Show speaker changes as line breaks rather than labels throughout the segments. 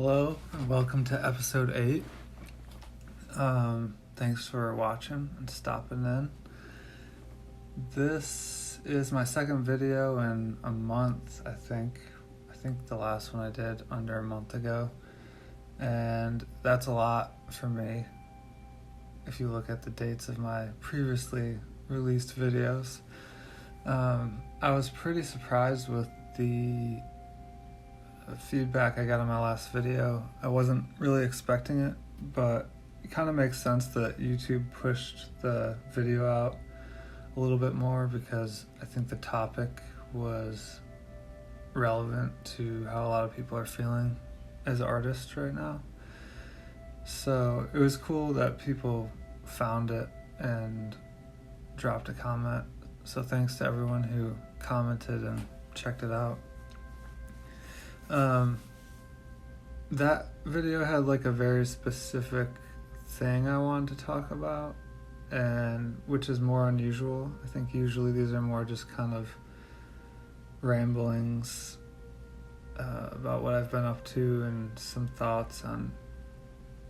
Hello and welcome to episode 8. Thanks for watching and stopping in. This is my second video in a month, I think. I think the last one I did under a month ago. And that's a lot for me if you look at the dates of my previously released videos. I was pretty surprised with the feedback I got on my last video. I wasn't really expecting it, but it kind of makes sense that YouTube pushed the video out a little bit more because I think the topic was relevant to how a lot of people are feeling as artists right now. So it was cool that people found it and dropped a comment. So thanks to everyone who commented and checked it out. That video had like a very specific thing I wanted to talk about, and which is more unusual. I think usually these are more just kind of ramblings about what I've been up to and some thoughts on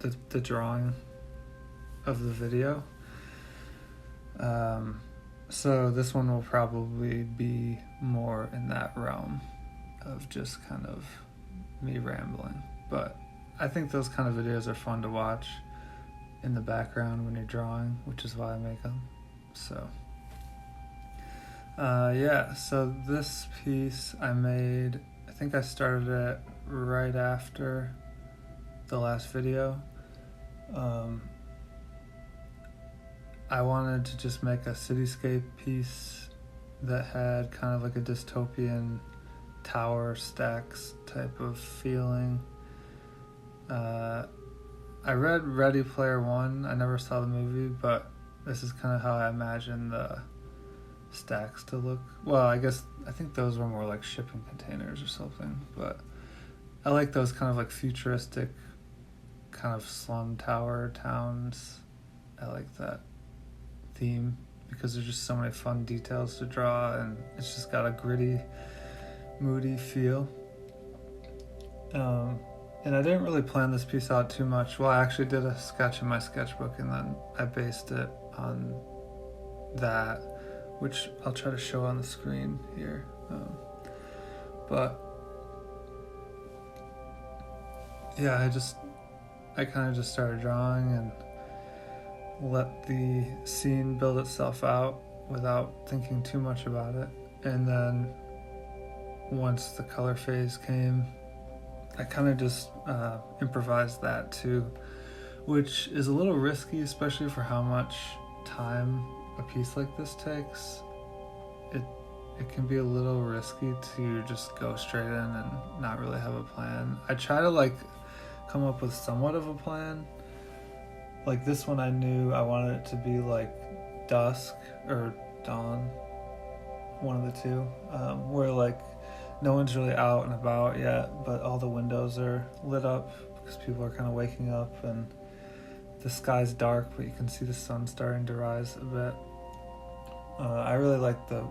the drawing of the video. So this one will probably be more in that realm of just kind of me rambling, but I think those kind of videos are fun to watch in the background when you're drawing, which is why I make them. So so this piece I made, I think I started it right after the last video. I wanted to just make a cityscape piece that had kind of like a dystopian tower stacks type of feeling. I read Ready Player One. I never saw the movie, but this is kind of how I imagine the stacks to look. Well, I think those were more like shipping containers or something, but I like those kind of like futuristic kind of slum tower towns. I like that theme because there's just so many fun details to draw, and it's just got a gritty, moody feel. And I didn't really plan this piece out too much. Well, I actually did a sketch in my sketchbook, and then I based it on that, which I'll try to show on the screen here. But yeah, I kind of just started drawing and let the scene build itself out without thinking too much about it. And then once the color phase came, I kind of just improvised that too, which is a little risky, especially for how much time a piece like this takes. It can be a little risky to just go straight in and not really have a plan. I try to like come up with somewhat of a plan. Like this one, I knew I wanted it to be like dusk or dawn, one of the two, where like no one's really out and about yet, but all the windows are lit up because people are kind of waking up, and the sky's dark, but you can see the sun starting to rise a bit. I really like the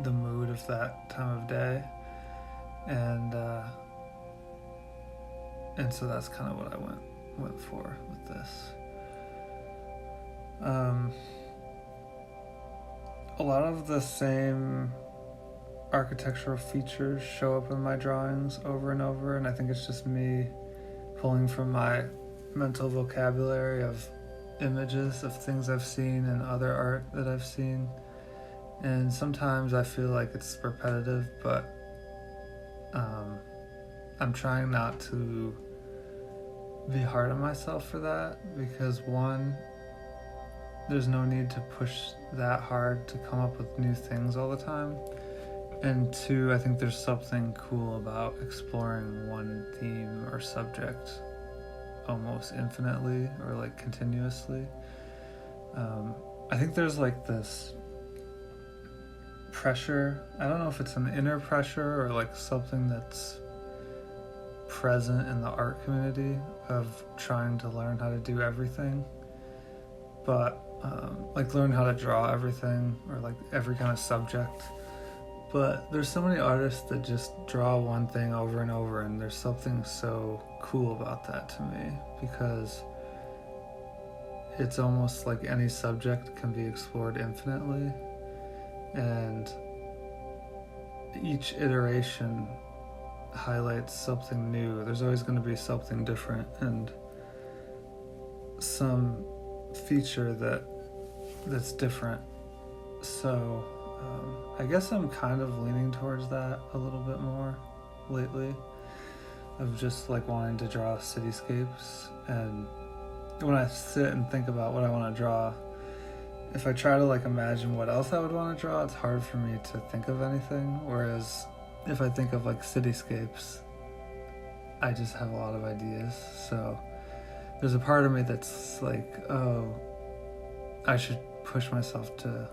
mood of that time of day, and so that's kind of what I went for with this. A lot of the same architectural features show up in my drawings over and over, and I think it's just me pulling from my mental vocabulary of images of things I've seen and other art that I've seen. And sometimes I feel like it's repetitive, but I'm trying not to be hard on myself for that, because one, there's no need to push that hard to come up with new things all the time. And two, I think there's something cool about exploring one theme or subject almost infinitely or like continuously. I think there's like this pressure. I don't know if it's an inner pressure or like something that's present in the art community of trying to learn how to do everything, but like learn how to draw everything or like every kind of subject But there's so many artists that just draw one thing over and over, and there's something so cool about that to me, because it's almost like any subject can be explored infinitely, and each iteration highlights something new. There's always going to be something different and some feature that's different. So I guess I'm kind of leaning towards that a little bit more lately, of just like wanting to draw cityscapes. And when I sit and think about what I want to draw, if I try to like imagine what else I would want to draw, it's hard for me to think of anything. Whereas if I think of like cityscapes, I just have a lot of ideas. So there's a part of me that's like, oh, I should push myself to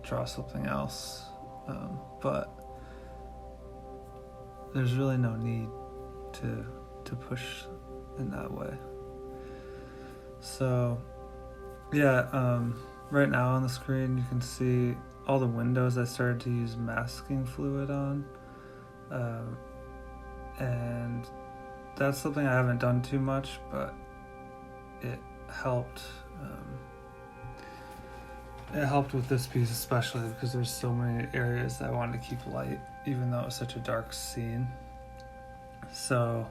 draw something else. But there's really no need to push in that way. So yeah, right now on the screen you can see all the windows I started to use masking fluid on, and that's something I haven't done too much, but it helped. It helped with this piece especially because there's so many areas that I wanted to keep light, even though it was such a dark scene. So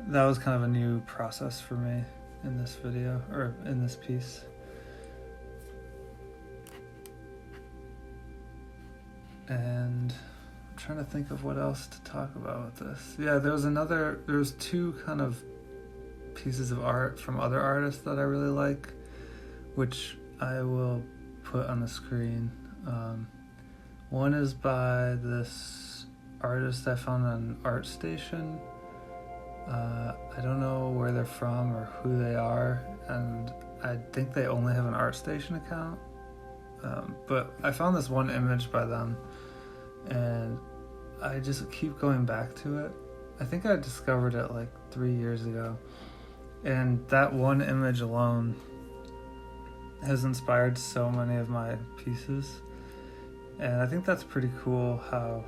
that was kind of a new process for me in this video, or in this piece. And I'm trying to think of what else to talk about with this. Yeah, there's two kind of pieces of art from other artists that I really like, which I will put on the screen. One is by this artist I found on ArtStation. I don't know where they're from or who they are, and I think they only have an ArtStation account. But I found this one image by them, and I just keep going back to it. I think I discovered it like 3 years ago, and that one image alone has inspired so many of my pieces. And I think that's pretty cool how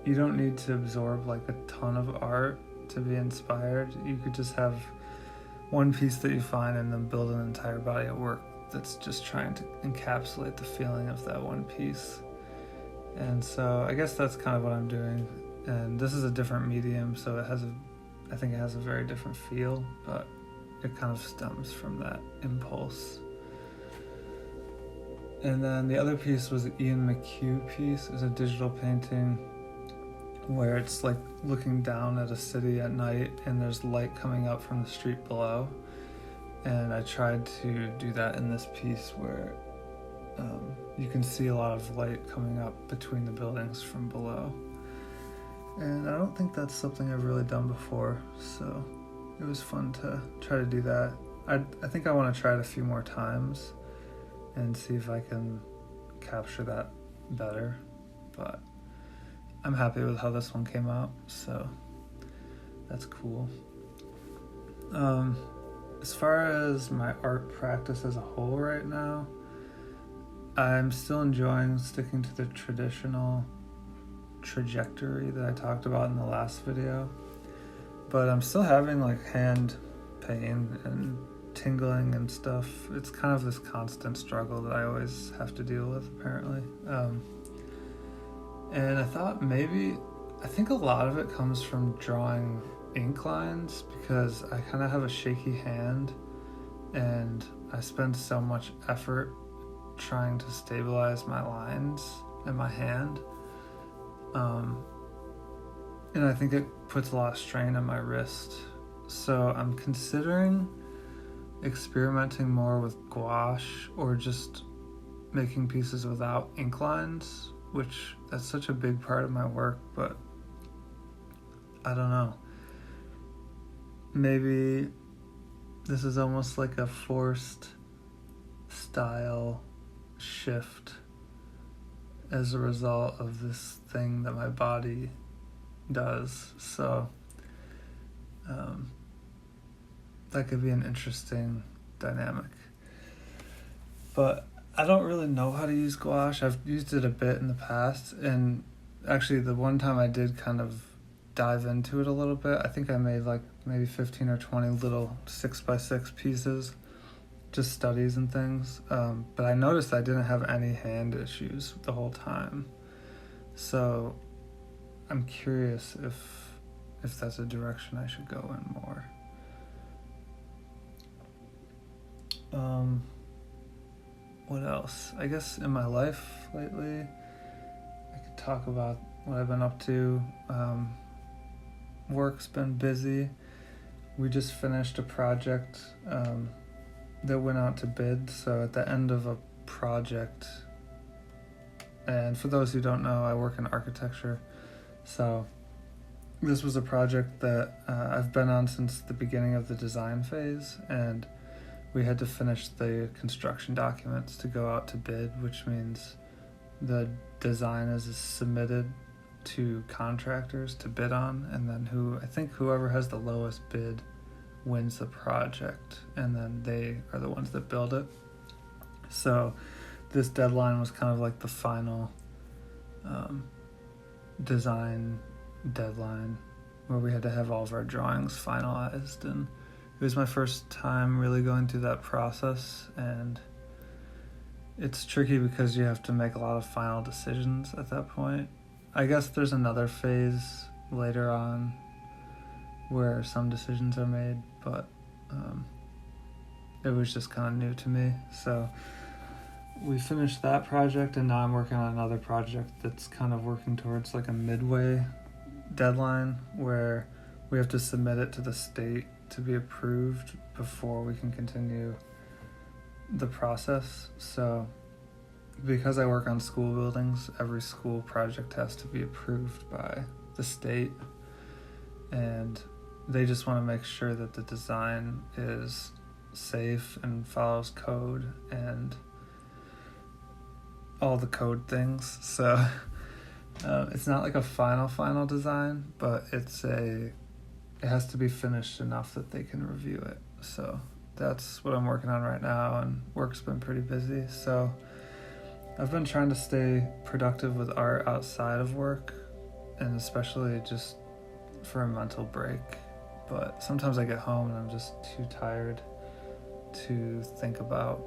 you don't need to absorb like a ton of art to be inspired. You could just have one piece that you find and then build an entire body of work that's just trying to encapsulate the feeling of that one piece. And so I guess that's kind of what I'm doing. And this is a different medium, so I think it has a very different feel, but it kind of stems from that impulse. And then the other piece was the Ian McHugh piece. It's a digital painting where it's like looking down at a city at night and there's light coming up from the street below. And I tried to do that in this piece where you can see a lot of light coming up between the buildings from below. And I don't think that's something I've really done before, so it was fun to try to do that. I think I want to try it a few more times and see if I can capture that better, but I'm happy with how this one came out, so that's cool. As far as my art practice as a whole right now, I'm still enjoying sticking to the traditional trajectory that I talked about in the last video, but I'm still having like hand pain and tingling and stuff. It's kind of this constant struggle that I always have to deal with, apparently. And I thought I think a lot of it comes from drawing ink lines, because I kind of have a shaky hand and I spend so much effort trying to stabilize my lines in my hand. And I think it puts a lot of strain on my wrist. So I'm considering experimenting more with gouache, or just making pieces without ink lines, which that's such a big part of my work, but I don't know. Maybe this is almost like a forced style shift as a result of this thing that my body does. So that could be an interesting dynamic. But I don't really know how to use gouache. I've used it a bit in the past, and actually the one time I did kind of dive into it a little bit, I think I made like maybe 15 or 20 little 6x6 pieces, just studies and things. But I noticed I didn't have any hand issues the whole time. So I'm curious if that's a direction I should go in more. What else? I guess in my life lately, I could talk about what I've been up to. Work's been busy. We just finished a project that went out to bid. So at the end of a project, and for those who don't know, I work in architecture. So this was a project that I've been on since the beginning of the design phase, and we had to finish the construction documents to go out to bid, which means the design is submitted to contractors to bid on, and then whoever has the lowest bid wins the project, and then they are the ones that build it. So this deadline was kind of like the final design deadline, where we had to have all of our drawings finalized, and it was my first time really going through that process, and it's tricky because you have to make a lot of final decisions at that point. I guess there's another phase later on where some decisions are made, but it was just kind of new to me. So we finished that project, and now I'm working on another project that's kind of working towards like a midway deadline where we have to submit it to the state to be approved before we can continue the process. So because I work on school buildings, every school project has to be approved by the state, and they just want to make sure that the design is safe and follows code and all the code things. So it's not like a final design, but it has to be finished enough that they can review it. So that's what I'm working on right now, and work's been pretty busy. So I've been trying to stay productive with art outside of work, and especially just for a mental break. But sometimes I get home and I'm just too tired to think about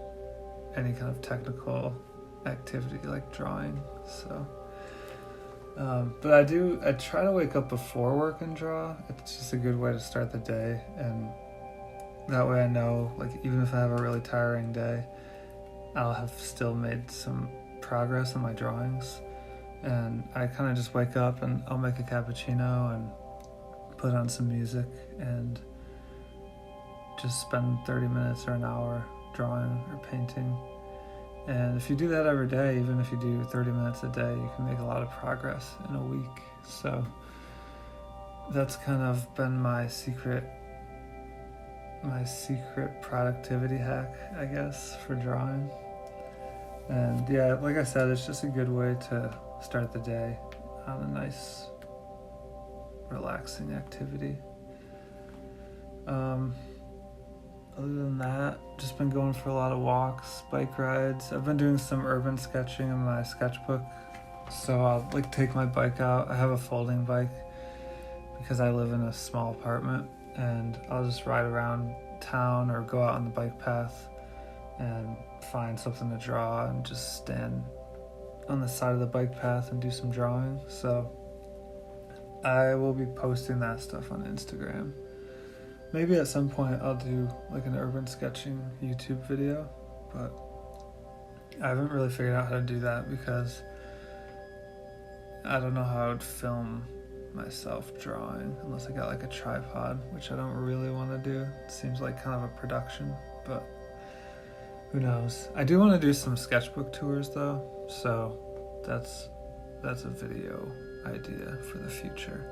any kind of technical activity like drawing. So but I try to wake up before work and draw. It's just a good way to start the day, and that way I know, like, even if I have a really tiring day, I'll have still made some progress in my drawings. And I kind of just wake up and I'll make a cappuccino and put on some music and just spend 30 minutes or an hour drawing or painting. And if you do that every day, even if you do 30 minutes a day, you can make a lot of progress in a week. So that's kind of been my secret productivity hack, I guess, for drawing. And yeah, like I said, it's just a good way to start the day on a nice, relaxing activity. Other than that, just been going for a lot of walks, bike rides. I've been doing some urban sketching in my sketchbook. So I'll like take my bike out. I have a folding bike because I live in a small apartment, and I'll just ride around town or go out on the bike path and find something to draw and just stand on the side of the bike path and do some drawing. So I will be posting that stuff on Instagram. Maybe at some point I'll do like an urban sketching YouTube video, but I haven't really figured out how to do that because I don't know how I would film myself drawing unless I got like a tripod, which I don't really want to do. It seems like kind of a production, but who knows. I do want to do some sketchbook tours though, so that's a video idea for the future.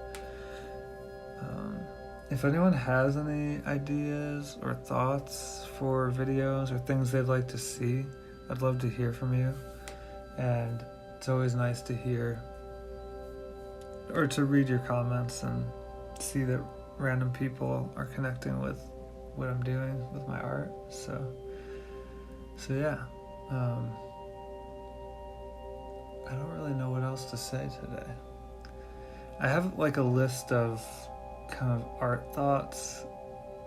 If anyone has any ideas or thoughts for videos or things they'd like to see, I'd love to hear from you. And it's always nice to hear or to read your comments and see that random people are connecting with what I'm doing with my art. So yeah. I don't really know what else to say today. I have like a list of kind of art thoughts,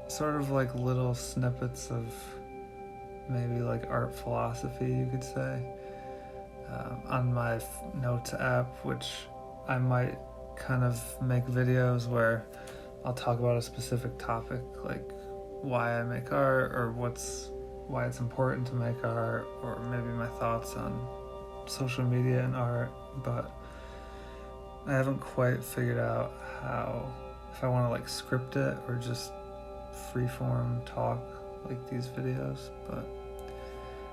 sort of like little snippets of maybe like art philosophy, you could say, on my notes app, which I might kind of make videos where I'll talk about a specific topic, like why I make art, or why it's important to make art, or maybe my thoughts on social media and art. But I haven't quite figured out if I want to like script it or just freeform talk like these videos. But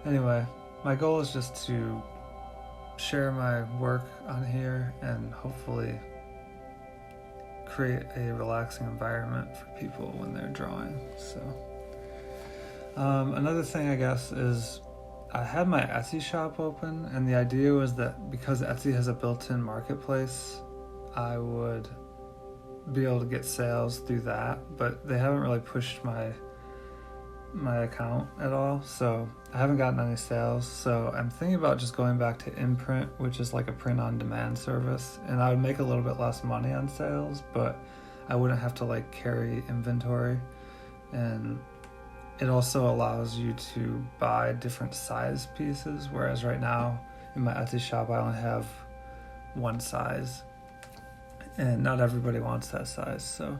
anyway, my goal is just to share my work on here and hopefully create a relaxing environment for people when they're drawing. So another thing, I guess, is I had my Etsy shop open, and the idea was that because Etsy has a built-in marketplace, I would be able to get sales through that, but they haven't really pushed my account at all, so I haven't gotten any sales. So I'm thinking about just going back to Imprint, which is like a print-on-demand service, and I would make a little bit less money on sales, but I wouldn't have to like carry inventory, and it also allows you to buy different size pieces, whereas right now in my Etsy shop I only have one size, and not everybody wants that size. So,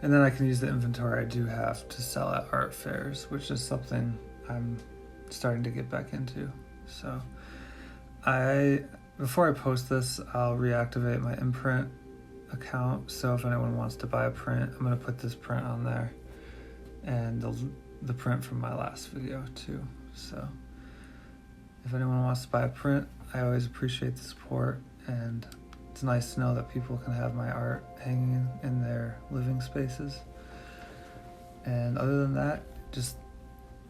and then I can use the inventory I do have to sell at art fairs, which is something I'm starting to get back into. So before I post this, I'll reactivate my Imprint account, so if anyone wants to buy a print, I'm going to put this print on there, and the print from my last video too. So if anyone wants to buy a print, I always appreciate the support, and it's nice to know that people can have my art hanging in their living spaces. And other than that, just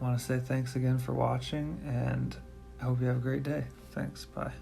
want to say thanks again for watching, and I hope you have a great day. Thanks. Bye.